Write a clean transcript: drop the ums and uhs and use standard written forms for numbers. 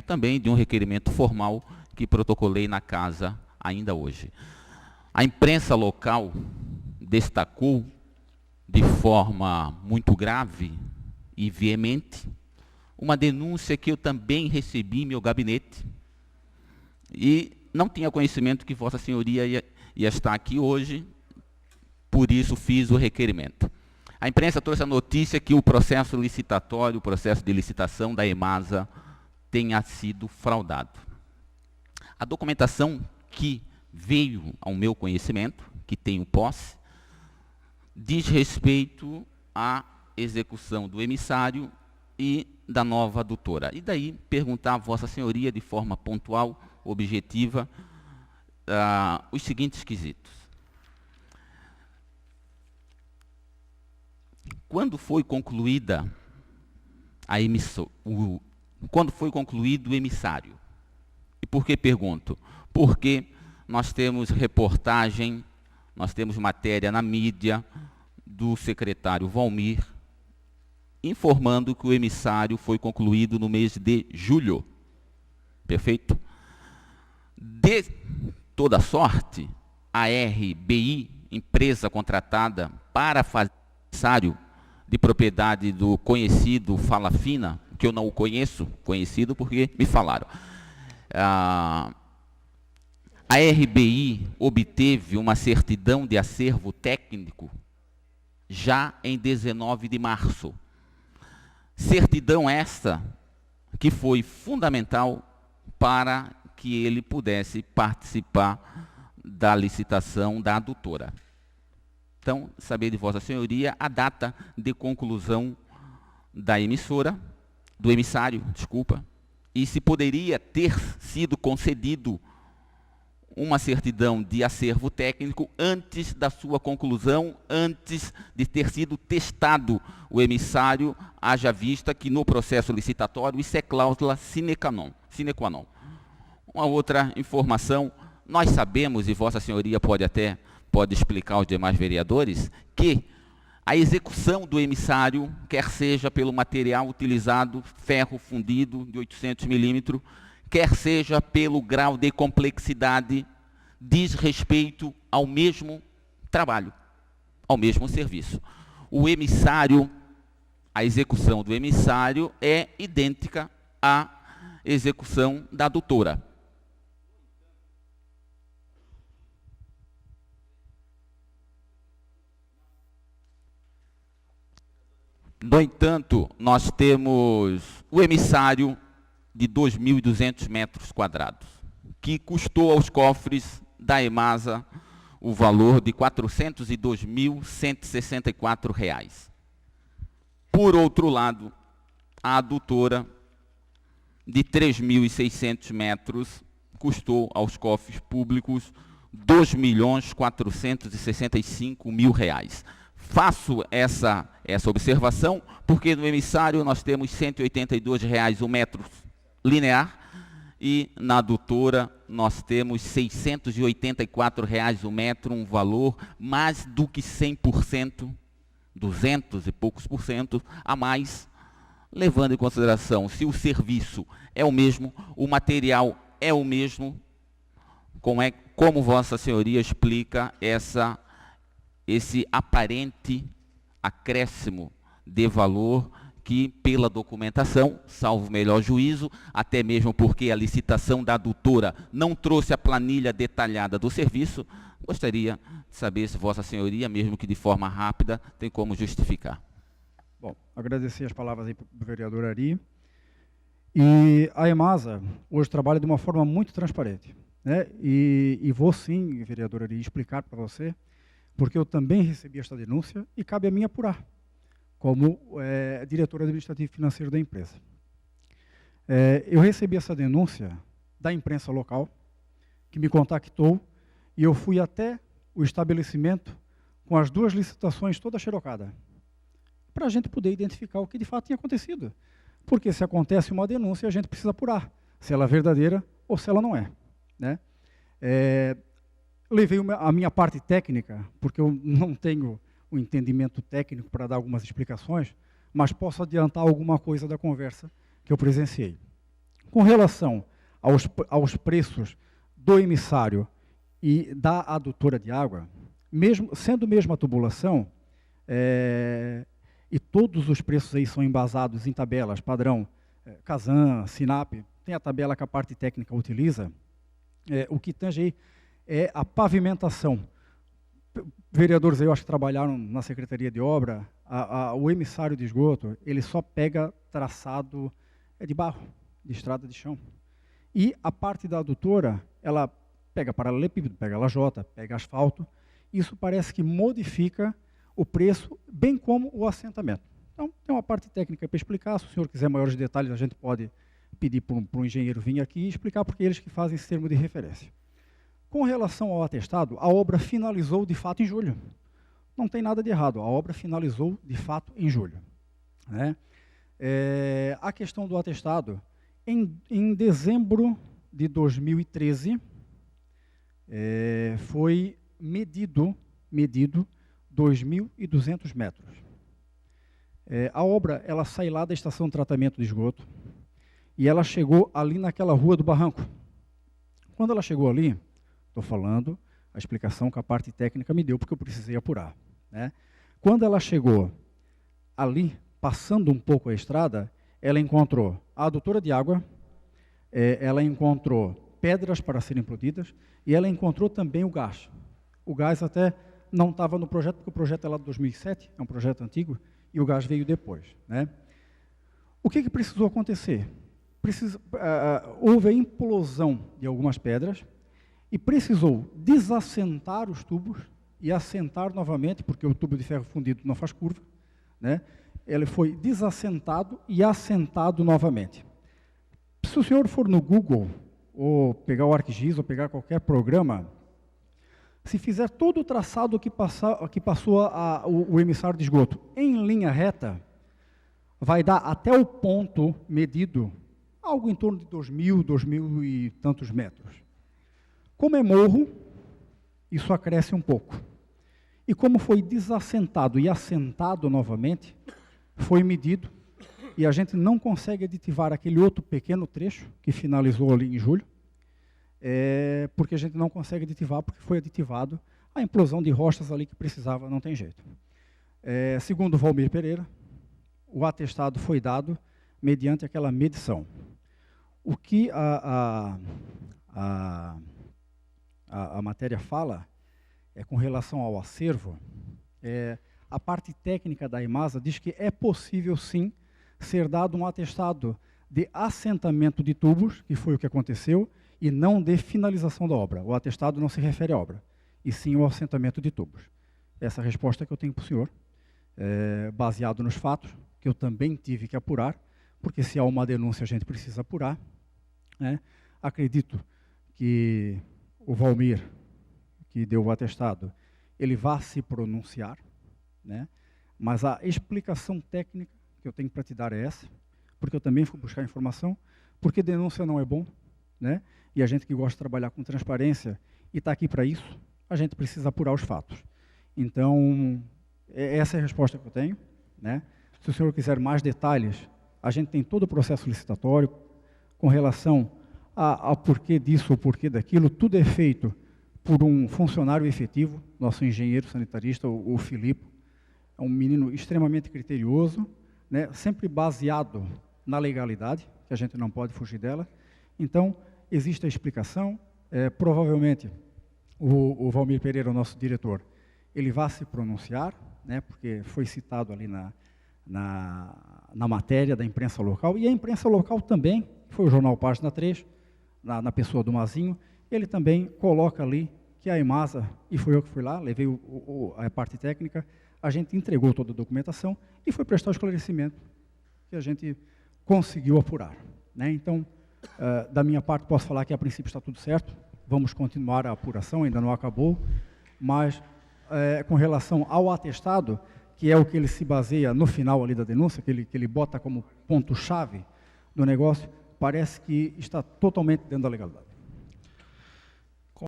também de um requerimento formal que protocolei na casa ainda hoje. A imprensa local destacou de forma muito grave e veemente uma denúncia que eu também recebi em meu gabinete e não tinha conhecimento que Vossa Senhoria ia estar aqui hoje, por isso fiz o requerimento. A imprensa trouxe a notícia que o processo licitatório, o processo de licitação da EMASA tenha sido fraudado. A documentação que veio ao meu conhecimento, que tenho posse, diz respeito à execução do emissário e da nova adutora. E daí perguntar a Vossa Senhoria, de forma pontual, objetiva, os seguintes quesitos. Quando foi concluída quando foi concluído o emissário? E por que pergunto? Porque nós temos reportagem, nós temos matéria na mídia do secretário Valmir, informando que o emissário foi concluído no mês de julho. Perfeito? De toda sorte, a RBI, empresa contratada para fazer emissário de propriedade do conhecido Fala Fina, que eu não o conheço, conhecido porque me falaram. A RBI obteve uma certidão de acervo técnico já em 19 de março. Certidão esta que foi fundamental para que ele pudesse participar da licitação da adutora. Então, saber de Vossa Senhoria a data de conclusão da emissora, do emissário, desculpa, e se poderia ter sido concedido uma certidão de acervo técnico antes da sua conclusão, antes de ter sido testado o emissário, haja vista que no processo licitatório isso é cláusula sine qua non. Uma outra informação, nós sabemos, e Vossa Senhoria pode explicar aos demais vereadores, que a execução do emissário, quer seja pelo material utilizado, ferro fundido de 800 milímetros, quer seja pelo grau de complexidade, diz respeito ao mesmo trabalho, ao mesmo serviço. O emissário, a execução do emissário é idêntica à execução da adutora. No entanto, nós temos o emissário de 2.200 metros quadrados, que custou aos cofres da EMASA o valor de R$ 402.164. Por outro lado, a adutora de 3.600 metros custou aos cofres públicos R$ 2.465.000. Faço essa observação porque no emissário nós temos R$ 182 o metro linear e na adutora nós temos R$ 684 o metro, um valor mais do que 100%, 200 e poucos por cento a mais, levando em consideração se o serviço é o mesmo, o material é o mesmo, como Vossa Senhoria explica esse aparente acréscimo de valor que, pela documentação, salvo melhor juízo, até mesmo porque a licitação da adutora não trouxe a planilha detalhada do serviço, gostaria de saber se Vossa Senhoria, mesmo que de forma rápida, tem como justificar. Bom, agradecer as palavras aí do vereador Ari. E a EMASA hoje trabalha de uma forma muito transparente, né? E vou sim, vereador Ari, explicar para você, porque eu também recebi esta denúncia e cabe a mim apurar, como diretor administrativo e financeiro da empresa. Eu recebi essa denúncia da imprensa local, que me contactou, e eu fui até o estabelecimento com as duas licitações toda xerocada, para a gente poder identificar o que de fato tinha acontecido. Porque se acontece uma denúncia, a gente precisa apurar se ela é verdadeira ou se ela não é, né? Levei a minha parte técnica, porque eu não tenho o entendimento técnico para dar algumas explicações, mas posso adiantar alguma coisa da conversa que eu presenciei. Com relação aos preços do emissário e da adutora de água, sendo mesmo a tubulação, e todos os preços aí são embasados em tabelas padrão, Casan, Sinap, tem a tabela que a parte técnica utiliza, o que tange aí é a pavimentação. Vereadores aí, eu acho que trabalharam na Secretaria de Obra, o emissário de esgoto, ele só pega traçado de barro, de estrada de chão. E a parte da adutora, ela pega paralelepípedo, pega lajota, pega asfalto. Isso parece que modifica o preço, bem como o assentamento. Então, tem uma parte técnica para explicar. Se o senhor quiser maiores detalhes, a gente pode pedir para um engenheiro vir aqui e explicar, porque eles que fazem esse termo de referência. Com relação ao atestado, a obra finalizou de fato em julho. Não tem nada de errado, a obra finalizou de fato em julho. Né? A questão do atestado, em dezembro de 2013, foi medido 2.200 metros. A obra, ela sai lá da estação de tratamento de esgoto e ela chegou ali naquela rua do Barranco. Quando ela chegou ali, estou falando a explicação que a parte técnica me deu, porque eu precisei apurar. Né? Quando ela chegou ali, passando um pouco a estrada, ela encontrou a adutora de água, ela encontrou pedras para serem implodidas e ela encontrou também o gás. O gás até não estava no projeto, porque o projeto é lá de 2007, é um projeto antigo, e o gás veio depois. Né? O que precisou acontecer? Houve a implosão de algumas pedras e precisou desassentar os tubos e assentar novamente, porque o tubo de ferro fundido não faz curva, né? Ele foi desassentado e assentado novamente. Se o senhor for no Google, ou pegar o ArcGIS, ou pegar qualquer programa, se fizer todo o traçado que passou o emissário de esgoto em linha reta, vai dar até o ponto medido, algo em torno de 2.000 e tantos metros. Como é morro, isso acresce um pouco. E como foi desassentado e assentado novamente, foi medido, e a gente não consegue aditivar aquele outro pequeno trecho, que finalizou ali em julho, porque a gente não consegue aditivar, porque foi aditivado a implosão de rochas ali que precisava, não tem jeito. Segundo o Valmir Pereira, o atestado foi dado mediante aquela medição. O que a matéria fala com relação ao acervo, a parte técnica da EMASA diz que é possível, sim, ser dado um atestado de assentamento de tubos, que foi o que aconteceu, e não de finalização da obra. O atestado não se refere à obra, e sim ao assentamento de tubos. Essa é a resposta que eu tenho para o senhor, baseado nos fatos, que eu também tive que apurar, porque se há uma denúncia a gente precisa apurar. Né? Acredito que o Valmir, que deu o atestado, ele vai se pronunciar, né? Mas a explicação técnica que eu tenho para te dar é essa, porque eu também fui buscar informação, porque denúncia não é bom, né? E a gente que gosta de trabalhar com transparência e está aqui para isso, a gente precisa apurar os fatos. Então, essa é a resposta que eu tenho, né? Se o senhor quiser mais detalhes, a gente tem todo o processo licitatório com relação ao porquê disso ou porquê daquilo, tudo é feito por um funcionário efetivo, nosso engenheiro sanitarista, o Filipe, é um menino extremamente criterioso, né, sempre baseado na legalidade, que a gente não pode fugir dela. Então, existe a explicação, provavelmente o Valmir Pereira, o nosso diretor, ele vai se pronunciar, né, porque foi citado ali na matéria da imprensa local, e a imprensa local também, foi o jornal Página 3, na pessoa do Mazinho, ele também coloca ali que a EMASA, e foi eu que fui lá, levei a parte técnica, a gente entregou toda a documentação e foi prestar o esclarecimento que a gente conseguiu apurar. Né? Então, da minha parte, posso falar que a princípio está tudo certo, vamos continuar a apuração, ainda não acabou, mas com relação ao atestado, que é o que ele se baseia no final ali da denúncia, que ele bota como ponto-chave do negócio, parece que está totalmente dentro da legalidade.